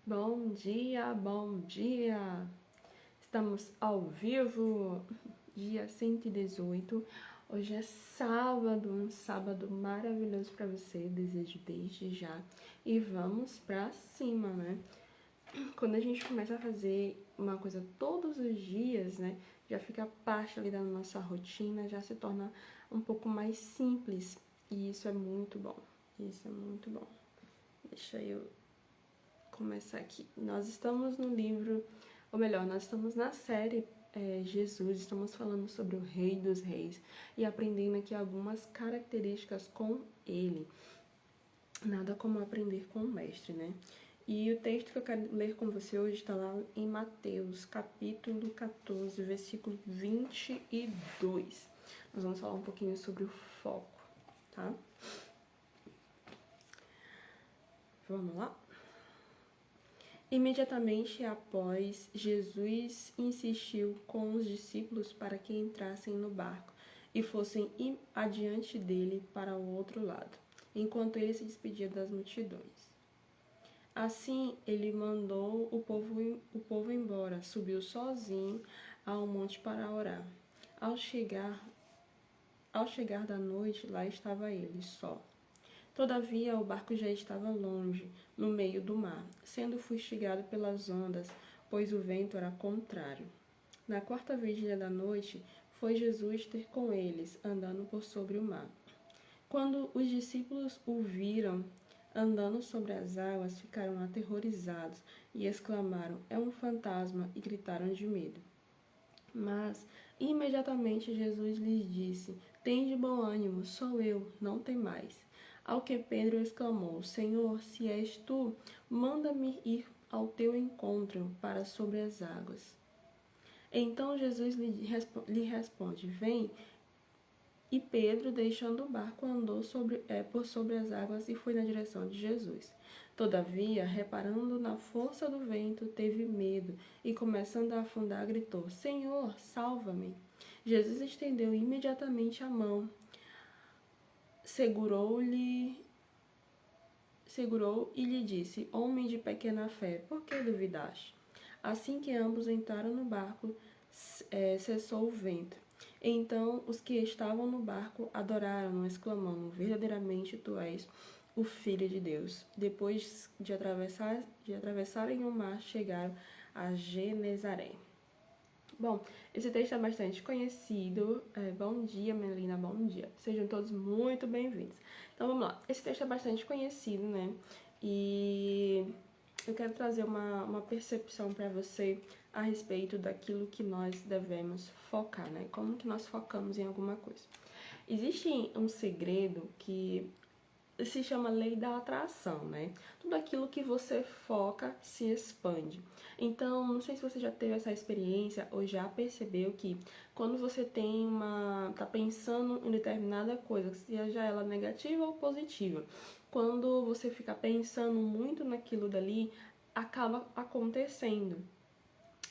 Bom dia, bom dia! Estamos ao vivo, dia 118. Hoje é sábado, um sábado maravilhoso para você, desejo desde já. E vamos pra cima, né? Quando a gente começa a fazer uma coisa todos os dias, né? Já fica parte ali da nossa rotina, já se torna um pouco mais simples. E isso é muito bom. Isso é muito bom. Deixa eu começar aqui. Nós estamos no livro, ou melhor, nós estamos na série Jesus, estamos falando sobre o Rei dos Reis e aprendendo aqui algumas características com ele. Nada como aprender com o mestre, né? E o texto que eu quero ler com você hoje está lá em Mateus, capítulo 14, versículo 22. Nós vamos falar um pouquinho sobre o foco, tá? Vamos lá? Imediatamente após, Jesus insistiu com os discípulos para que entrassem no barco e fossem adiante dele para o outro lado, enquanto ele se despedia das multidões. Assim, ele mandou o povo embora, subiu sozinho ao monte para orar. Ao chegar da noite, lá estava ele, só. Todavia, o barco já estava longe, no meio do mar, sendo fustigado pelas ondas, pois o vento era contrário. Na quarta vigília da noite, foi Jesus ter com eles, andando por sobre o mar. Quando os discípulos o viram andando sobre as águas, ficaram aterrorizados e exclamaram: "É um fantasma!" e gritaram de medo. Mas, imediatamente, Jesus lhes disse: "Tende bom ânimo, sou eu, não temais." Ao que Pedro exclamou: "Senhor, se és tu, manda-me ir ao teu encontro para sobre as águas." Então Jesus lhe responde: "Vem." E Pedro, deixando o barco, andou por sobre as águas e foi na direção de Jesus. Todavia, reparando na força do vento, teve medo e, começando a afundar, gritou: "Senhor, salva-me!" Jesus estendeu imediatamente a mão, segurou e lhe disse: "Homem de pequena fé, por que duvidaste?" Assim que ambos entraram no barco, cessou o vento. Então os que estavam no barco adoraram-no, exclamando: "Verdadeiramente tu és o Filho de Deus." Depois de atravessarem o mar, chegaram a Genezaré. Bom, esse texto é bastante conhecido. Bom dia, Melina, bom dia. Sejam todos muito bem-vindos. Então vamos lá. Esse texto é bastante conhecido, né? E eu quero trazer uma percepção para você a respeito daquilo que nós devemos focar, né? Como que nós focamos em alguma coisa. Existe um segredo que se chama lei da atração, né? Tudo aquilo que você foca se expande. Então, não sei se você já teve essa experiência ou já percebeu que quando você tá pensando em determinada coisa, seja ela negativa ou positiva, quando você fica pensando muito naquilo dali, acaba acontecendo.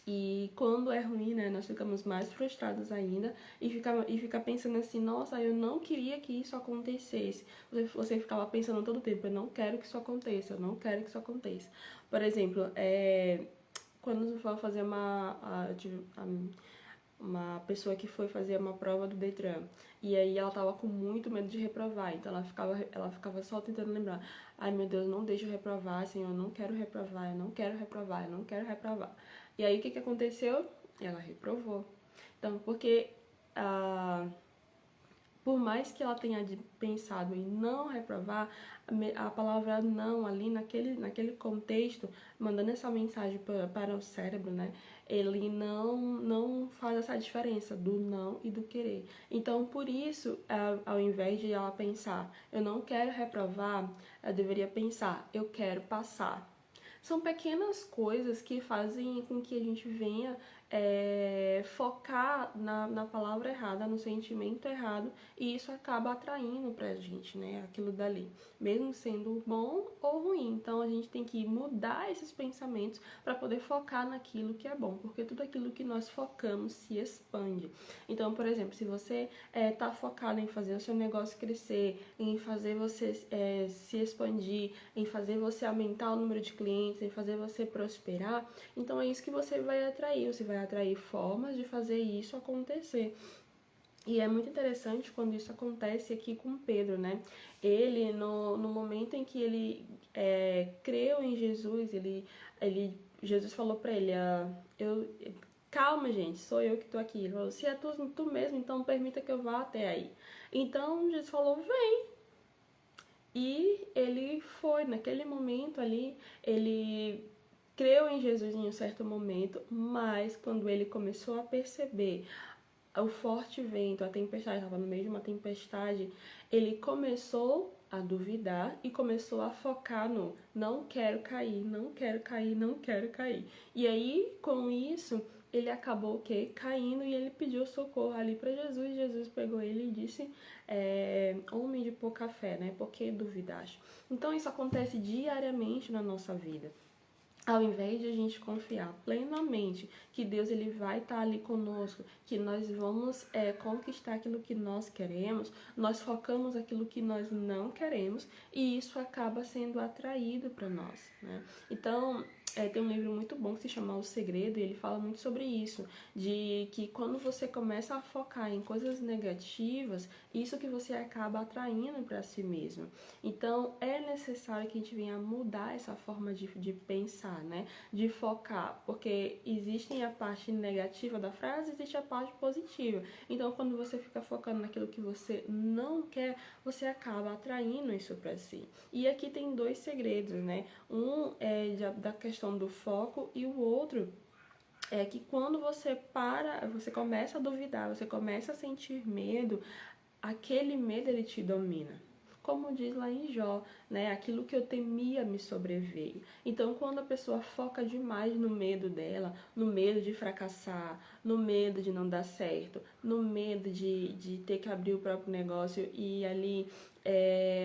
E quando é ruim, né, nós ficamos mais frustrados ainda e fica pensando assim: "Nossa, eu não queria que isso acontecesse." Você ficava pensando todo o tempo: "Eu não quero que isso aconteça, eu não quero que isso aconteça." Por exemplo, quando você for fazer uma pessoa que foi fazer uma prova do Detran, e aí ela tava com muito medo de reprovar, então ela ficava só tentando lembrar: "Ai meu Deus, não deixa eu reprovar, Senhor, eu não quero reprovar, eu não quero reprovar, eu não quero reprovar." E aí o que aconteceu? Ela reprovou. Então, porque por mais que ela tenha pensado em não reprovar, a palavra não ali naquele contexto, mandando essa mensagem para o cérebro, né? Ele não faz essa diferença do não e do querer. Então, por isso, ao invés de ela pensar: "Eu não quero reprovar", ela deveria pensar: "Eu quero passar." São pequenas coisas que fazem com que a gente venha focar na palavra errada, no sentimento errado, e isso acaba atraindo pra gente, né, aquilo dali, mesmo sendo bom ou ruim. Então a gente tem que mudar esses pensamentos para poder focar naquilo que é bom, porque tudo aquilo que nós focamos se expande. Então, por exemplo, se você tá focado em fazer o seu negócio crescer, em fazer você se expandir, em fazer você aumentar o número de clientes, em fazer você prosperar, então é isso que você vai atrair formas de fazer isso acontecer. E é muito interessante quando isso acontece aqui com Pedro, né? Ele, no momento em que ele creu em Jesus, Jesus falou para ele, calma, gente, sou eu que tô aqui. Ele falou, se é tu mesmo, então permita que eu vá até aí. Então Jesus falou, vem. E ele foi, naquele momento ali, ele creu em Jesus em um certo momento, mas quando ele começou a perceber o forte vento, a tempestade, estava no meio de uma tempestade, ele começou a duvidar e começou a focar no não quero cair, não quero cair, não quero cair. E aí, com isso, ele acabou caindo e ele pediu socorro ali para Jesus. Jesus pegou ele e disse, homem de pouca fé, né? Por que duvidaste? Então isso acontece diariamente na nossa vida. Ao invés de a gente confiar plenamente que Deus ele vai estar ali conosco, que nós vamos conquistar aquilo que nós queremos, nós focamos aquilo que nós não queremos e isso acaba sendo atraído para nós, né? Então, tem um livro muito bom que se chama O Segredo e ele fala muito sobre isso, de que quando você começa a focar em coisas negativas, isso que você acaba atraindo para si mesmo. Então, é necessário que a gente venha mudar essa forma de pensar, né? De focar, porque existe a parte negativa da frase, existe a parte positiva. Então, quando você fica focando naquilo que você não quer, você acaba atraindo isso para si. E aqui tem dois segredos, né? Um é da questão do foco e o outro é que quando você você começa a duvidar, você começa a sentir medo, aquele medo ele te domina. Como diz lá em Jó, né? Aquilo que eu temia me sobreveio. Então, quando a pessoa foca demais no medo dela, no medo de fracassar, no medo de não dar certo, no medo de ter que abrir o próprio negócio e ali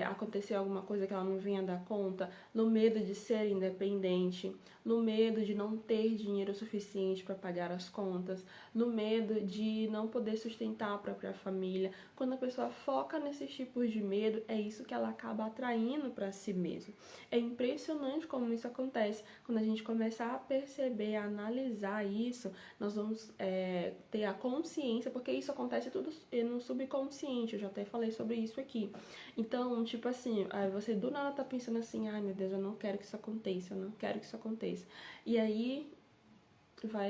acontecer alguma coisa que ela não venha dar conta, no medo de ser independente, no medo de não ter dinheiro suficiente para pagar as contas, no medo de não poder sustentar a própria família. Quando a pessoa foca nesses tipos de medo, é isso que ela acaba atraindo para si mesma. É impressionante como isso acontece. Quando a gente começar a perceber, a analisar isso, nós vamos ter a consciência, porque isso acontece tudo no subconsciente, eu já até falei sobre isso aqui. Então, tipo assim, você do nada tá pensando assim, ai meu Deus, eu não quero que isso aconteça, eu não quero que isso aconteça. E aí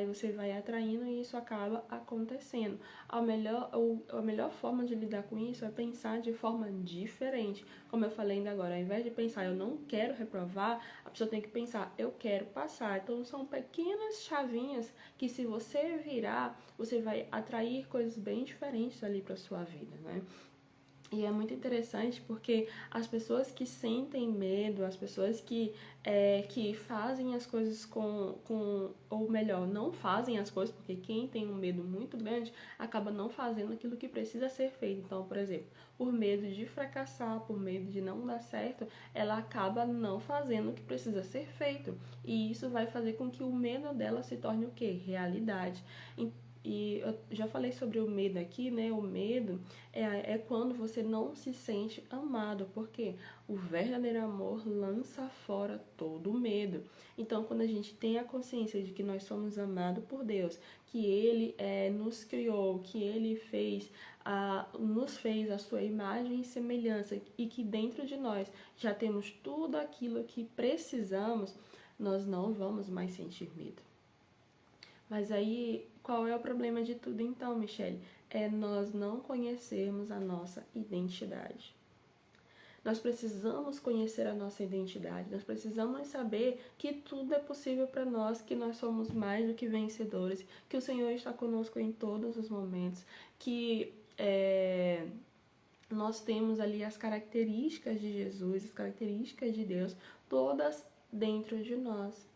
você vai atraindo e isso acaba acontecendo. A melhor forma de lidar com isso é pensar de forma diferente. Como eu falei ainda agora, ao invés de pensar eu não quero reprovar, a pessoa tem que pensar eu quero passar. Então são pequenas chavinhas que se você virar, você vai atrair coisas bem diferentes ali para sua vida, né? E é muito interessante porque as pessoas que sentem medo, as pessoas que fazem as coisas ou melhor, não fazem as coisas, porque quem tem um medo muito grande acaba não fazendo aquilo que precisa ser feito. Então, por exemplo, por medo de fracassar, por medo de não dar certo, ela acaba não fazendo o que precisa ser feito. E isso vai fazer com que o medo dela se torne o quê? Realidade. E eu já falei sobre o medo aqui, né? O medo é quando você não se sente amado, porque o verdadeiro amor lança fora todo o medo. Então, quando a gente tem a consciência de que nós somos amados por Deus, que Ele nos criou, que Ele nos fez a sua imagem e semelhança e que dentro de nós já temos tudo aquilo que precisamos, nós não vamos mais sentir medo. Mas aí, qual é o problema de tudo então, Michele? É nós não conhecermos a nossa identidade. Nós precisamos conhecer a nossa identidade, nós precisamos saber que tudo é possível para nós, que nós somos mais do que vencedores, que o Senhor está conosco em todos os momentos, que nós temos ali as características de Jesus, as características de Deus, todas dentro de nós.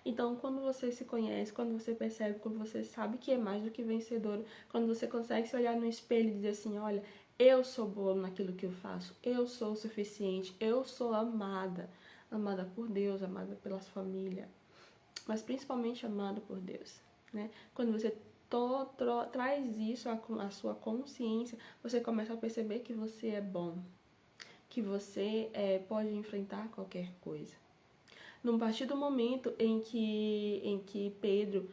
Então, quando você se conhece, quando você percebe, quando você sabe que é mais do que vencedor, quando você consegue se olhar no espelho e dizer assim, olha, eu sou boa naquilo que eu faço, eu sou o suficiente, eu sou amada, amada por Deus, amada pela família, mas principalmente amada por Deus, né? Quando você traz isso à sua consciência, você começa a perceber que você é bom, que você pode enfrentar qualquer coisa. No partir do momento em que Pedro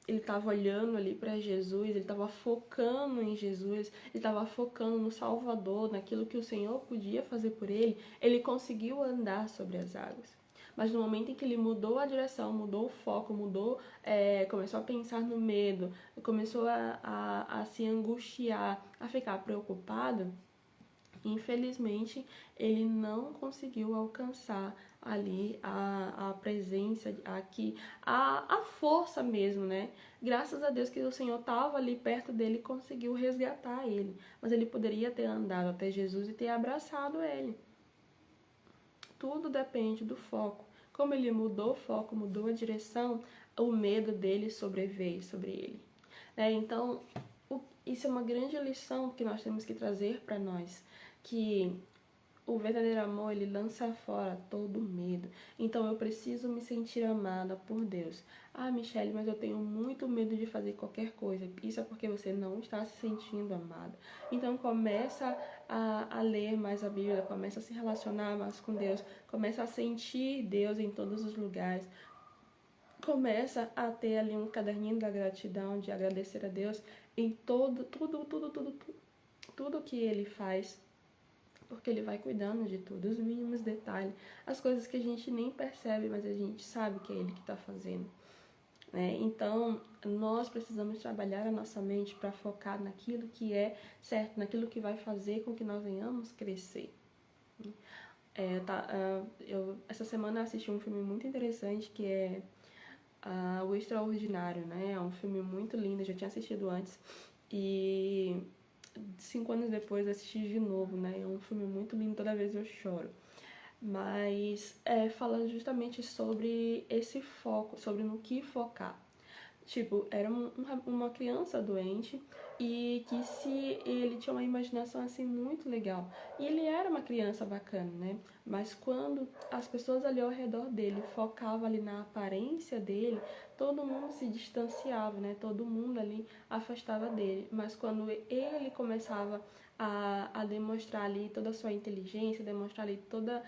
ele estava olhando ali para Jesus, ele estava focando em Jesus, ele estava focando no Salvador, naquilo que o Senhor podia fazer por ele, ele conseguiu andar sobre as águas. Mas no momento em que ele mudou a direção, mudou o foco, começou a pensar no medo, começou a se angustiar, a ficar preocupado, infelizmente ele não conseguiu alcançar ali a presença aqui, a força mesmo, né? Graças a Deus que o Senhor estava ali perto dele e conseguiu resgatar ele. Mas ele poderia ter andado até Jesus e ter abraçado ele. Tudo depende do foco. Como ele mudou o foco, mudou a direção, o medo dele sobreveio sobre ele. Então, isso é uma grande lição que nós temos que trazer para nós, que o verdadeiro amor, ele lança fora todo medo. Então, eu preciso me sentir amada por Deus. Ah, Michelle, mas eu tenho muito medo de fazer qualquer coisa. Isso é porque você não está se sentindo amada. Então, começa a ler mais a Bíblia, começa a se relacionar mais com Deus, começa a sentir Deus em todos os lugares. Começa a ter ali um caderninho da gratidão, de agradecer a Deus em tudo que Ele faz, porque Ele vai cuidando de tudo, os mínimos detalhes, as coisas que a gente nem percebe, mas a gente sabe que é Ele que está fazendo. Então, nós precisamos trabalhar a nossa mente para focar naquilo que é certo, naquilo que vai fazer com que nós venhamos crescer. Essa semana eu assisti um filme muito interessante que é O Extraordinário, né? É um filme muito lindo, eu já tinha assistido antes e 5 anos depois eu assisti de novo, né? É um filme muito lindo, toda vez eu choro. Mas fala justamente sobre esse foco, sobre no que focar. Tipo, era uma criança doente e que ele tinha uma imaginação assim muito legal. E ele era uma criança bacana, né? Mas quando as pessoas ali ao redor dele focavam ali na aparência dele, todo mundo se distanciava, né? Todo mundo ali afastava dele. Mas quando ele começava a demonstrar ali toda a sua inteligência, demonstrar ali toda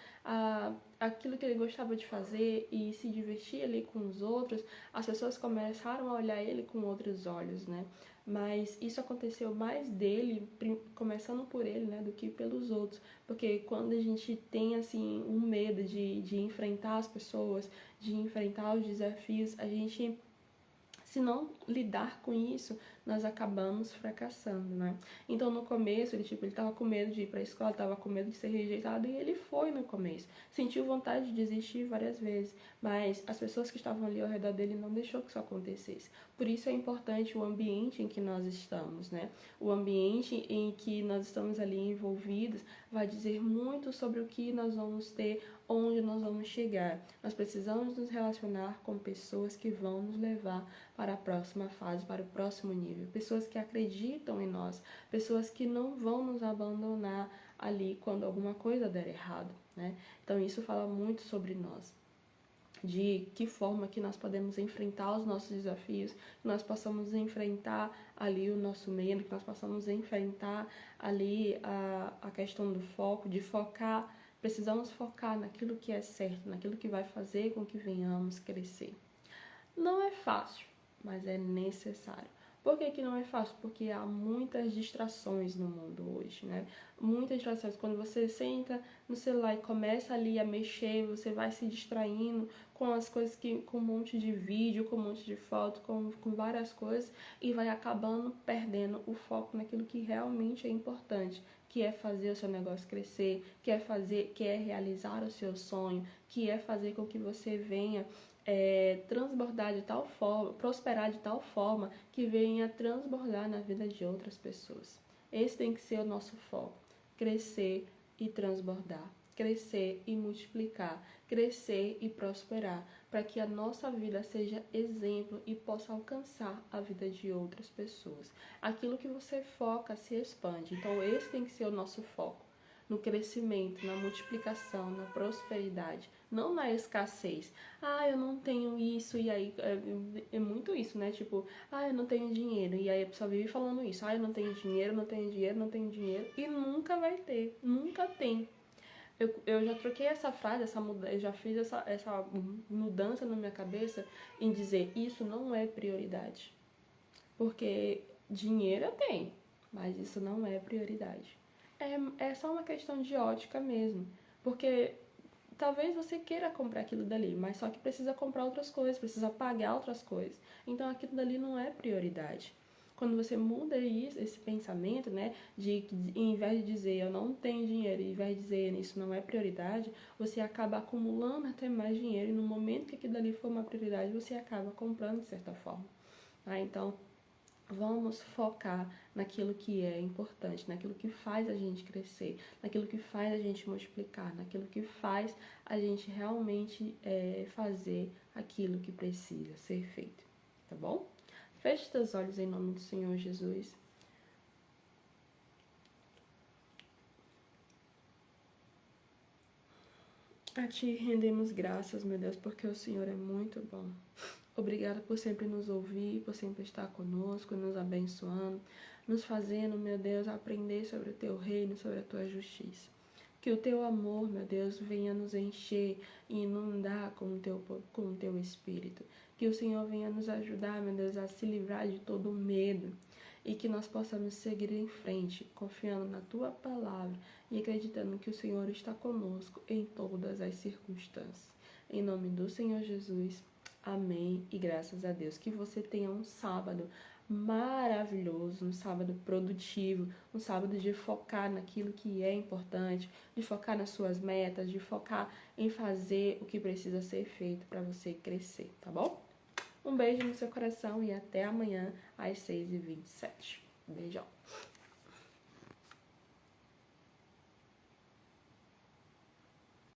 aquilo que ele gostava de fazer e se divertir ali com os outros, as pessoas começaram a olhar ele com outros olhos, né? Mas isso aconteceu mais dele, começando por ele, né, do que pelos outros. Porque quando a gente tem, assim, um medo de enfrentar as pessoas, de enfrentar os desafios, a gente, se não lidar com isso, nós acabamos fracassando, né? Então, no começo, ele tava com medo de ir pra escola, tava com medo de ser rejeitado, e ele foi no começo. Sentiu vontade de desistir várias vezes, mas as pessoas que estavam ali ao redor dele não deixou que isso acontecesse. Por isso é importante o ambiente em que nós estamos, né? O ambiente em que nós estamos ali envolvidos vai dizer muito sobre o que nós vamos ter, onde nós vamos chegar. Nós precisamos nos relacionar com pessoas que vão nos levar para a próxima fase, para o próximo nível. Pessoas que acreditam em nós, pessoas que não vão nos abandonar ali quando alguma coisa der errado, né? Então isso fala muito sobre nós, de que forma que nós podemos enfrentar os nossos desafios, que nós possamos enfrentar ali o nosso medo, que nós possamos enfrentar ali a questão do foco, de focar. Precisamos focar naquilo que é certo, naquilo que vai fazer com que venhamos crescer. Não é fácil, mas é necessário. Por que não é fácil? Porque há muitas distrações no mundo hoje, né? Muitas distrações. Quando você senta no celular e começa ali a mexer, você vai se distraindo com as coisas com um monte de vídeo, com um monte de foto, com várias coisas, e vai acabando perdendo o foco naquilo que realmente é importante, que é fazer o seu negócio crescer, que é realizar o seu sonho, que é fazer com que você venha transbordar de tal forma, prosperar de tal forma que venha transbordar na vida de outras pessoas. Esse tem que ser o nosso foco, crescer e transbordar. crescer e multiplicar, crescer e prosperar, para que a nossa vida seja exemplo e possa alcançar a vida de outras pessoas. Aquilo que você foca se expande, então esse tem que ser o nosso foco. No crescimento, na multiplicação, na prosperidade, não na escassez. Eu não tenho isso, e aí é muito isso, né? Tipo, eu não tenho dinheiro, e aí a pessoa vive falando isso. Eu não tenho dinheiro, não tenho dinheiro, não tenho dinheiro, e nunca vai ter, nunca tem. Eu já troquei essa frase, eu já fiz essa mudança na minha cabeça em dizer isso não é prioridade. Porque dinheiro eu tenho, mas isso não é prioridade. É só uma questão de ótica mesmo. Porque talvez você queira comprar aquilo dali, mas só que precisa comprar outras coisas, precisa pagar outras coisas. Então aquilo dali não é prioridade. Quando você muda esse pensamento, né, de que em vez de dizer eu não tenho dinheiro, em vez de dizer isso não é prioridade, você acaba acumulando até mais dinheiro e no momento que aquilo dali for uma prioridade, você acaba comprando de certa forma. Então, vamos focar naquilo que é importante, naquilo que faz a gente crescer, naquilo que faz a gente multiplicar, naquilo que faz a gente realmente fazer aquilo que precisa ser feito, tá bom? Feche seus olhos em nome do Senhor Jesus. A Ti rendemos graças, meu Deus, porque o Senhor é muito bom. Obrigada por sempre nos ouvir, por sempre estar conosco, nos abençoando, nos fazendo, meu Deus, aprender sobre o Teu reino, sobre a Tua justiça. Que o Teu amor, meu Deus, venha nos encher e inundar com o Teu Espírito. Que o Senhor venha nos ajudar, meu Deus, a se livrar de todo medo e que nós possamos seguir em frente, confiando na Tua palavra e acreditando que o Senhor está conosco em todas as circunstâncias. Em nome do Senhor Jesus, amém e graças a Deus. Que você tenha um sábado maravilhoso, um sábado produtivo, um sábado de focar naquilo que é importante, de focar nas suas metas, de focar em fazer o que precisa ser feito para você crescer, tá bom? Um beijo no seu coração e até amanhã às 6h27. Beijão!